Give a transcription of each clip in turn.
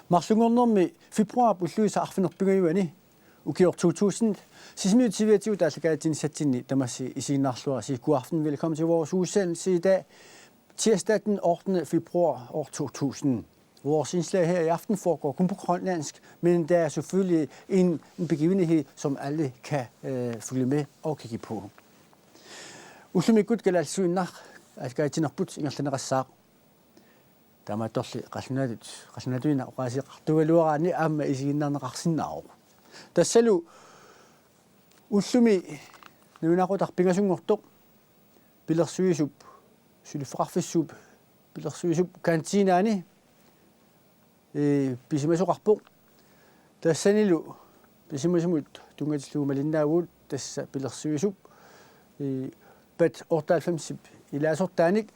Marsungernermi februar ulluisa arfinerpingayuani ukior 2000 sismiutiviatiu taallakaatinissatsinni tamassi isiginnaarlua sikkuarfen. Velkommen til vores udsendelse i dag, tirsdag den 8. februar år 2000. Vores indslag her i aften foregår kun på grønlandsk, men der er selvfølgelig en begivenhed, som alle kan følge med og kigge på. Uslumikut galalsuinnar alkaatinarput ingerlanerassaaq тамаатторли qassunatuina oqaasiqartugaluaraani aamma isiginnaarneqarsinnaaru tassalu ullumi nuinaqutарпингасунгортоq pilersuisup sulifeqarfissuup pilersuisup kantiinaani pisimasuqarpoq tassanilu pisimasumut tungatilluumalinnaavut tassa pilersuisup pat 98 ilaasortaanik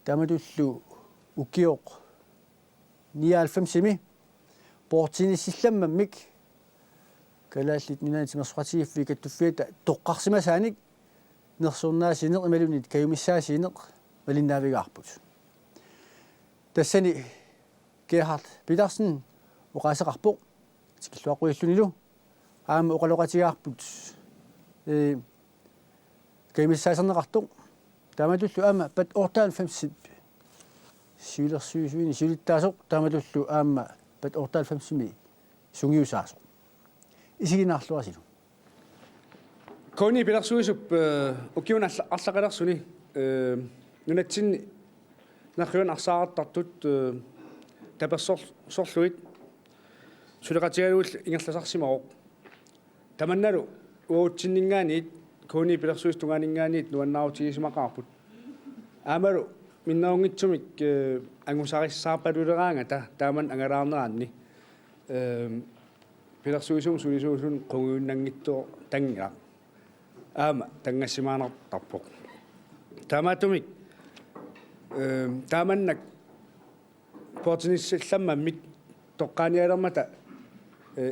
tamatullu ukiok 99 portinissillammammik kalaallit ninaatimersuqatigiffii kattuffiata toqqarsimasaanik nersuurnaasineq imalunit kayumissaasineq malinnaavigаарput tassani Gerhard Petersen oqaaseqarpoq tikilluaquillunilu aama oqaloqatigaarput kayumissaaserneqartoq taamatullu aama pat 98 siulersuisuini siulittaasoq taamatullu aama pat 98 sungiusaasoq isiginnaarluasilu Koni pilersuisup ukiuna arlaqalersuni nunatsinni narriun arsaartartut tapersorluit suleqatigaluul ingerlasarsimaroq tamannalu uutsinningaaniit koni pilersuistungaanningaaniit nuannaarutigisisimaqaarput aamalu minnaungitsumik angusarissaappaluleraangata taaman angalaarneraanni pilersuisum sulisuusun quguunnangittuo tangila aama tangassimaanartarpoq taamaatumik taamannak portinissillammammik toqqaanialermata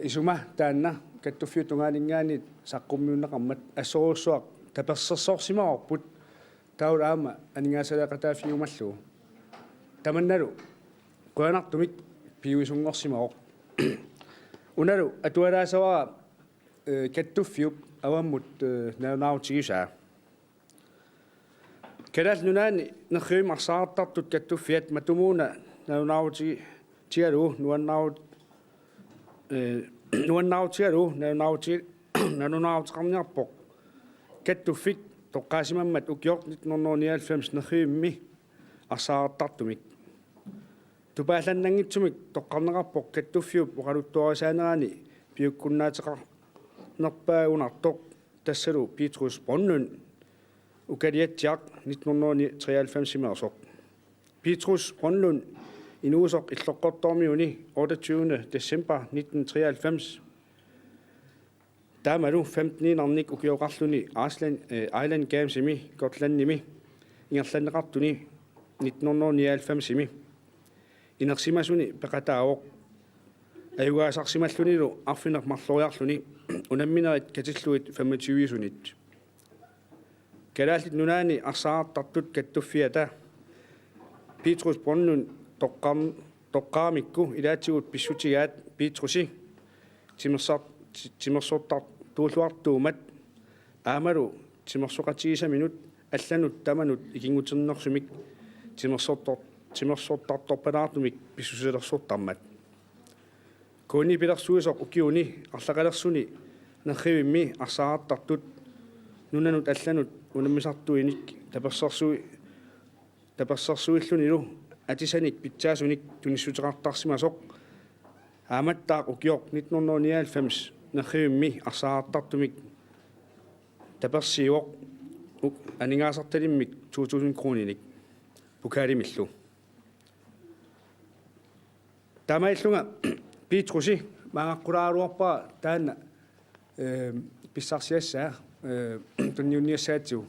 isuma taanna kattuffiutungaanningaaniit saqqummiunneqarmat assoruussuaq tapersersoorsimaorput taul aama aningaasaleqataafiumallu tamannalu quanartumik piuisungorsimaroq unalu atualaasawara kattuffiup avammut naunaautigisaa kalal nunaani nerrium arsaartartut kattuffiat matumuuna naunaautigialu nuannautigalu nanunautiqarniarpoq kattuffik toqqaasimammat ukiort 1999 nerriummi arsaartartumik tupaallannangitsumik toqqarneqarpoq kattuffiup oqaluttuarisaaneraani piukkunnaateqarnerpaagunartoq tassalu Petrus Brøndlund ukaliatsiaq 1993 imersoq Petrus Brøndlund inuusoq illoqqortormiuni 28. december 1993 taamalu 15-inarnik ukioqarluni Island Games imi Gotlandnimi ingerlanneqartuni 1999 imi inersimasuni peqataawoq ayugaasarsimallunilu arfinermarloriarluni unamminerit katilluit 25-sunit kalaallit nunaani arsaartartut kattuffiata Petrus Brøndlund toqqaamikku ilaatsigut pissutigaat Petrusi timersortar tuulluartuumat aamalu timersoqatigisaminut алланут таманут икингутернерсумик тимерсортарторпалаартумик писсуселерсортармат кони пилерсуисоқ укиуни арлақалерсуни нерривимми арсаартартут нунанут алланут унаммисартуиник таперсерсуиллунилу атисаник питсаасуник туниссутеқартарсимасоқ ааматтаақ укиоқ 1999 нерривимми арсаартартумик таперсиуоқ анигаасарталиммик 2000 крониник пукалимиллу тамаиллунга Петруси маангаққулааруарпаа таана писсарсиассаа тунниунниассаатсуу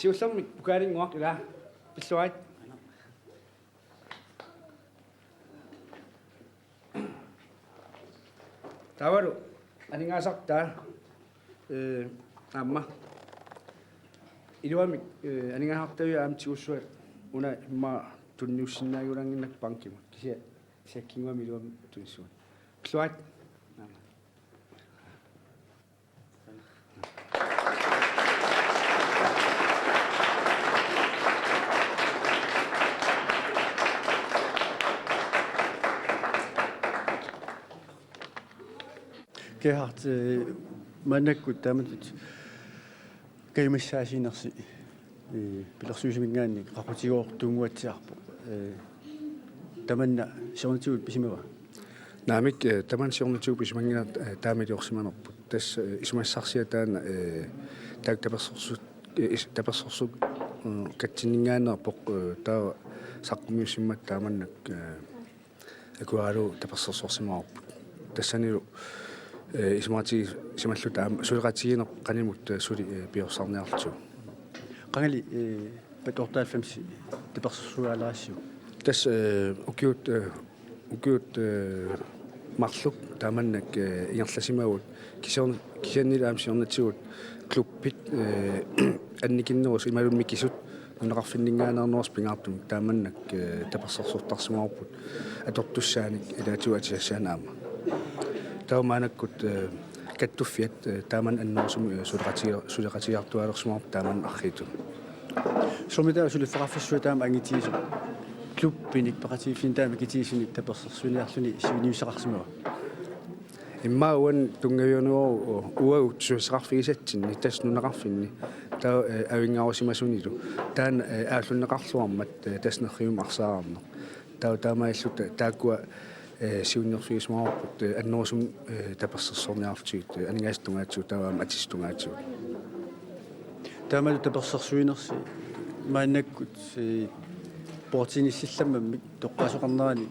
сиуллэрмик пукалингуақ ила пиллуайт тавару анингаасартаа Amma iluamik aningahartavi aamtigussua una imma tunniussinnaagulangиннак банкима кися саккингуами илуам тунissua плуат Gerhard маннаккут тааматут каймассаасинерси пилэрсуусимингаанник qaqutigoor тунгуатсиарпо таманна сиорнатигут писимава наамик таман сиорнатигу писимангина таамилиорсиманерпут тас исумассарсиа таана таактаперсорсут таперсорсук катсиннингаанерпоқ таа саққумиуссиммат тааманнак акуаралу таперсорсорсимаарпут тассанилу исмати сималлу таама сулеқатигинеқ qaнимут сули пиорсарниарлуту qangali патортааффамси таперсорсуалаассу тас укиут марлук тааманнак ингерласимагут кисианнила аамсиорнатигут клубпит анникиннерус ималумми кисут нунеқарфиннингаанернерус пингаартум тааманнак таперсорсортарсимаарпут атортуссааник илаатуатиассаанаама таумаанаккут каттуффиат тааман аннерсум сулеқатиартуалерсумаар тааман архиту сомида сулиффеқарфиссуа таама ангитиису клубпиник пақатииффин таама китиисуник таперсорсуниарлуни сивиниусеқарсимава имма уан тунгавиунуо уау сусеқарфигисатсинни тас нунеқарфинни таа авингаарусимасунилу таан ааллуннеқарлуармат таснерриум арсаарарнер таамааллута тааккуа сиуннерфигисмаарпут аннерсум таперсерсорниарлутигит анигаастунгаатсу тааваама атистунгаатсу таамалу таперсерсуинерси мааннаккут портиниссилламмик тоққасоқарнерани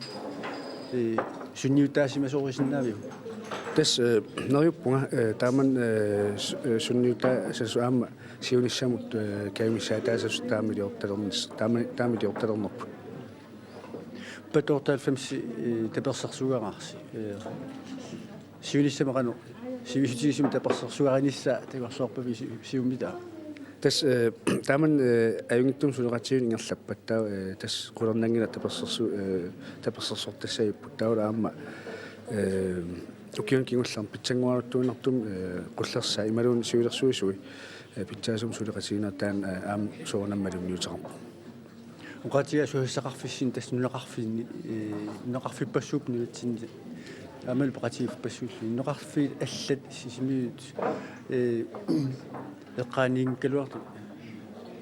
сунниутаасимасоорисиннаавиу тас нерюппунга тааман сунниута сасуаама сиуниссамут каимиссаатаасас таамилиорталернис таамилиорталернерпут патортаалфамси таперсерсугараарси сиуниссамақану сивисутигисим таперсерсугариниссаа тагорсоорпави сиуммитаа тас тааман аюнгиттум сулеқатсиун ингерлаппат таа тас қулернангила таперсерсортассаиппут таула аама укион кингулларм питсангуарутtuunartum qullersaa imaluun siulersuisui питсаасум сулеқатигина таан аам соорнаммалумниутеқарпу уqatiga суиссақарфиссин тас нунеқарфинни нунеқарфиппассууп нуутсинни амал пақатигиффассуулли нунеқарфи аллат сисимиут эққааниингкалуарту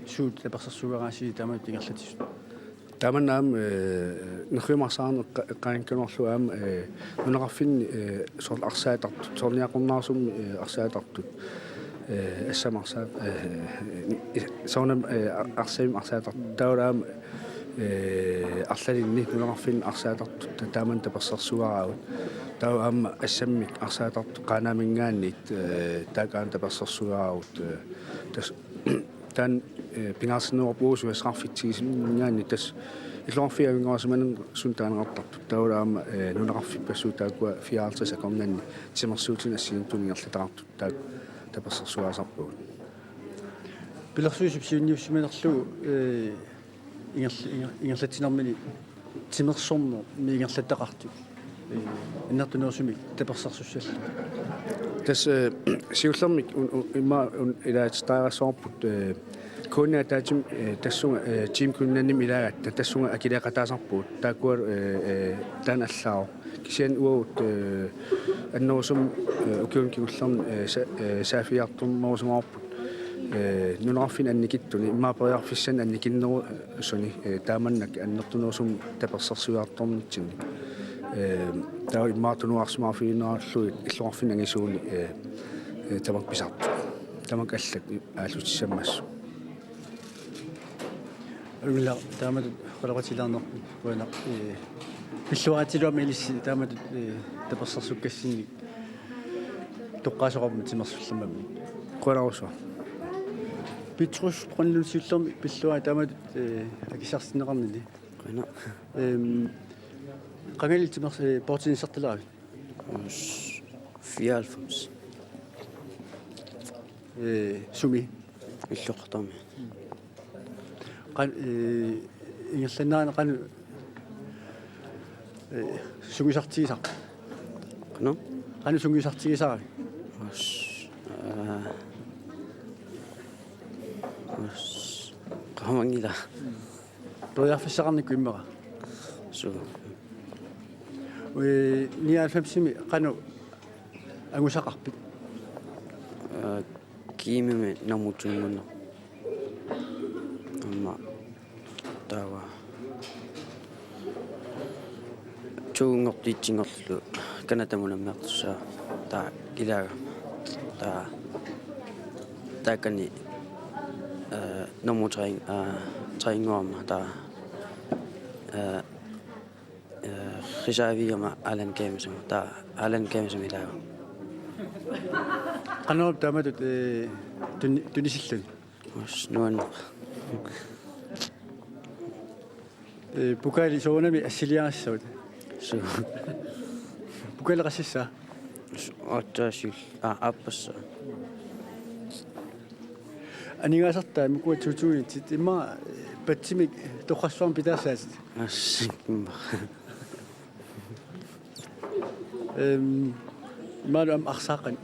суут таперсерсугараасии таамат тингерлатис тааман аам нерриумарсаарне эққаанингкалуарлу аам нунеқарфинни сорл арсаатартут сорниақорнаарсум арсаатартут ассамарсаат соонам арсаим арсаатартут таураам арлалинни нунеқарфин арсаатартут тааман таперсерсугараавут тау аама ассаммик арсаатарту қаанаамингаанниит таакаан таперсерсугараавут тас таан пингаарсинерпуусу асқарфитсигисимингаанни тас илуарфиавингоасуманен сунтаанеқартарту таураама нунеқарфиппассуу таакуа фиаалтас акорнанни тимерсуутин ассиинтунингерлатаарту таак таперсерсугаасарпуут пилэрсуисип сиунниуссиманерлу ингерлатинермини тимерсорнер миингерлатақарту иннартунерсумик таперсерсуссалла тас сиуллермик имма илаатстаарассоорпут куна таатим тассунга тим куннанним илагатта тассунга акилеқатаасарпуут тааккуа таан аллааро кисиан уут аннерсум укиун кигуллерн саафиартурнерусумаарпут нунеқарфин анникиттуни иммаапериарфиссан анникиннеру суни тааманнак аннертунерсум таперсерсуиарторнитсинни таа иммаатунуарсумаарфигинераллуи иллуарфин ангисууни тамак писарту тамак аллат аалутиссаммассу ула таамат колоратилаарнер уана пиллуаатилуама илисси таамат таперсерсуккассинни тоққаасоқарма тимерсулламмами қуаларусуа питрус qonnulsiullermi pillua tamat akisarsineqarnini qina qangalil timers portinisartalaavi 94 sumi иллуqartarmi qan ingерлanaana qanu sugisartigisar qanu qanu sugisartigisar qamangila toriarfissaqarnikku immera su nialfamsimi qanu angusaqarpit kiimimi namutungunno amma tawa tuungortiitsingerlu kanatamunammeartussaa taa ilaaga taa taakani namutring tringoama taa risaavigama alan kemisum taa alan kemisum ilaaga qanu tamatut tunisillun nuan pukaili soonami assiliaassavut su pukaili qassissa ottasul appassa anigaasartaa mikuatsuutuunit imma patsimik toqassuarm pitaasaasit assimma maalu am arsaaqan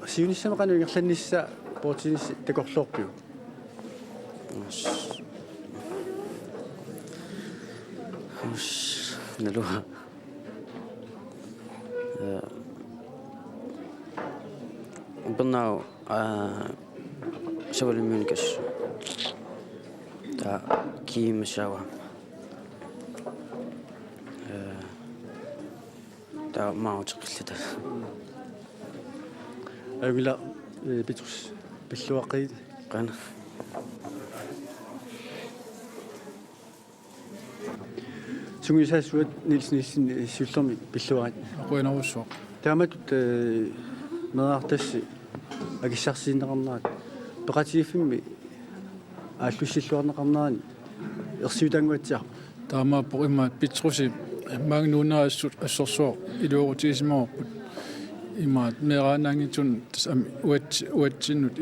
siunissama qanu ingerlannissa portinissi takorlorpiu nalua bernau savalmünkas ta kiimassawa ta mautiqillata agila bitrus billuaqqiit qana sungisaassuat nilsnissin sullermi billuarit aquinarussua taamatut nerartassi agissarsiinneqarnaat peqatigiffimmi aallussilluarneqarnaani ersiutanguatsiar taamaappoq immaat pitrusi maagnuunaassut assorsuoq iluurutigisimorput immaat meeraanaangitun tasami uatsinnut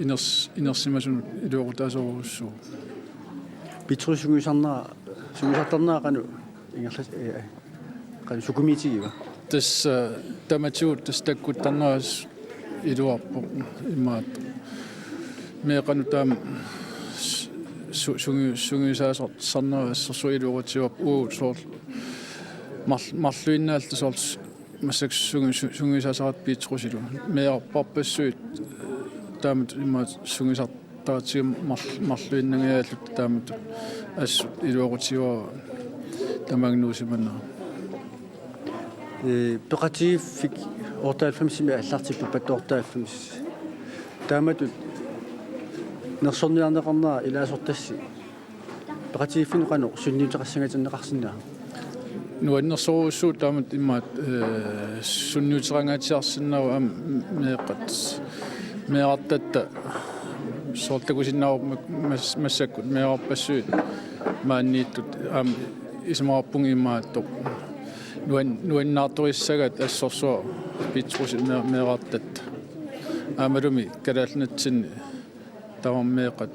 inersimasunut iluurutaasorussuu bitrus sungisartarnaa qanu ingerlas qanu sukumitigiva tas tamatigut tas takkuttarneras iluarpoq immaat meeqanu taam sungisaasarneras iluurutiuap uut soort marluinnaalta soort массак сунгисасарат питрусилу меарпарпассуит таамат иммаат сунгисартаатига марлуиннагиааллут таамат ассут илуорутиуа тамагнуусиманна peqatigiffik ортаалфамсими аллартиппу паттуортааффамис тааматут нерсорниарнеқарнаа илаасортасси peqatigiffину qanu sunniутеқассангатиннеқарсинаа нуаннерсоруссуу таамат иммаат сунниутерангаатиарсиннау ам меэқат меартатта сортакусиннау массаккут меарпассуит мааннииттут ам исмаарпунги иммааттоқ нуаннаарториссагат ассорсуа питруси меартатта амалуми калаалнатсинни тавармеэқат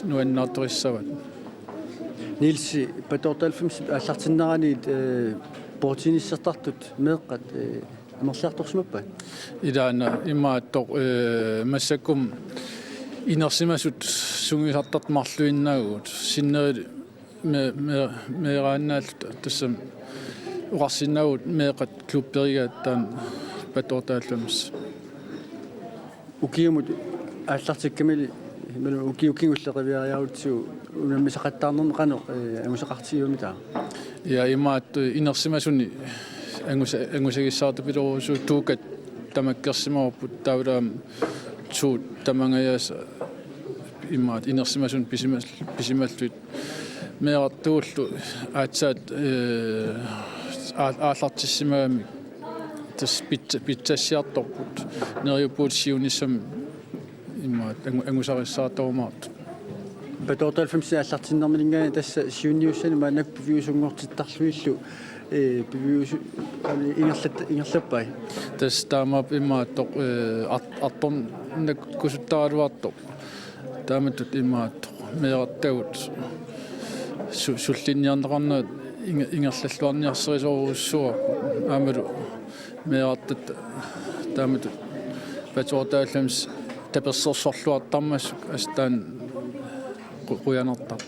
нуаннаарториссават нилси паторталфимс аллартиннераниит портиниссертартут меэққат амерлаарторсимаппат илаана имааттоқ массаккум инерсимасут сунгисартарт марлуиннаагут синнери меэрааннааллут тассам уқарсиннаагут меэқат клубперигааттаан патортааллумс укиумут ааллартиккамили укиукингуллеқивиариарутсуу унаммисақаттаарнерне қано ангусақартигиумита я имаат инерсимасуни ангусагиссаарту пилорусуу туукат тамаккерсимаорпут таулаам туут тамангаяас имаат инерсимасун писималлуит меартууллу аатсаат ааллартиссимагами тас питсассиарторпут нериупуут сиуниссам имаат ангусариссаартормаат паторталфимси аллартиннермилингаа тасса сиунниуссани маанакпу виусунгортиттарлуиллу Bivius ingerlappai. Tässä tämä imaatto atton ne kusuttaaruatto. Tämä nyt imaatto meillä teut sullinjanranna ingerlalluarniarserisoruussua aamelu meillä että tämä nyt vetsuotaillems tapersorsorluartarmas astaan kujanartar.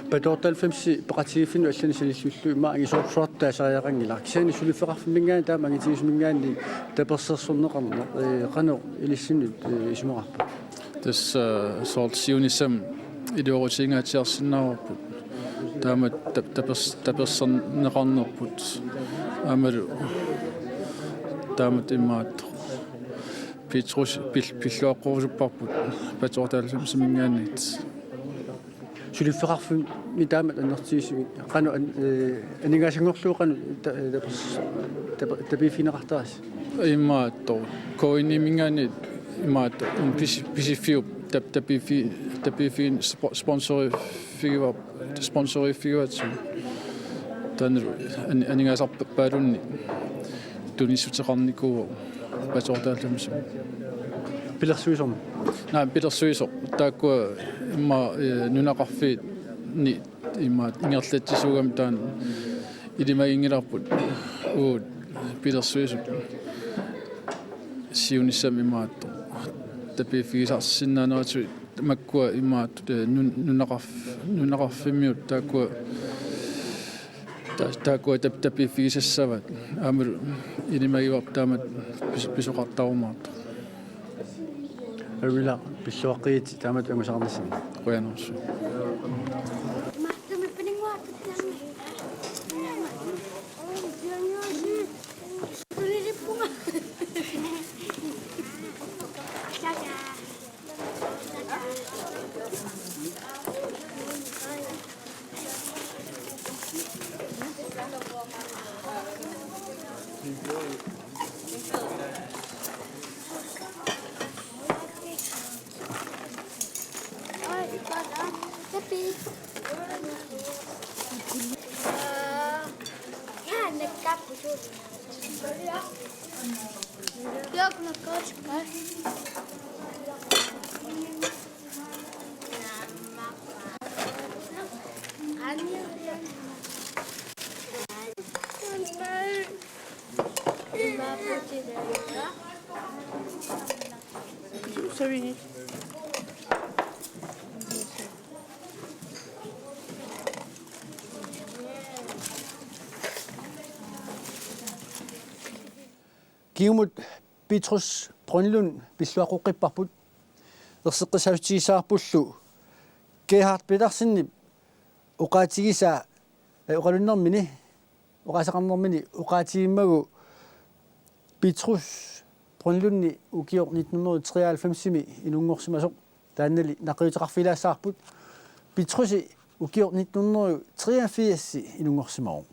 Patortal 5 operativin allan silillu ma angisorsuartaa sariaqangila. Kisani suliferarfimmingaan taa mangitiismingaanni tapersorsorneqarna qanu ilissinut ismaqarpa. Tässä sortsiunisam ideologisingaatiarsinnaarput taama tapersorneqarnerput aamalu taamat immaat Petrus pilluaqquusupparput patortal simmingaannit Suliferarfim mitaamat annertiisumi qanu anigaasangorluu qanu tapifineqartaras. immaatto koinimingaani immaatto pisifiu tapifiin sponsorifiuatsu tan anigaasarpaarunni tunissuteqarnikuu patortaallamsu Pilersuisorma. Petersuiso taakua imma nunaqarfiit ni imma ingerlatsisuugam taan ilimagingilarput uu Petersuiso siunissam immaatto tapifigisarsinnaanaatu makkua immaattu nunaqarfimmiut taakua tapifigisassavat aamul ilimagiwap taamat pisoqartarumaatto Awila pissuaqiit taamat angusarnissin. qoyanersu Sorry. Kiumut Petrus Brønlund pissuaqoqqipparput erseqqisavtigisaarpullu Gerhard Petersen uqaatigisa uqalunnermini uqasaqarnermini uqaatigimmagu Petrus Brønlunni ukior 1993 inungorsimasoq taannali naqiuteqarfilaasaarput Petrusi ukior 1983 inungorsimaru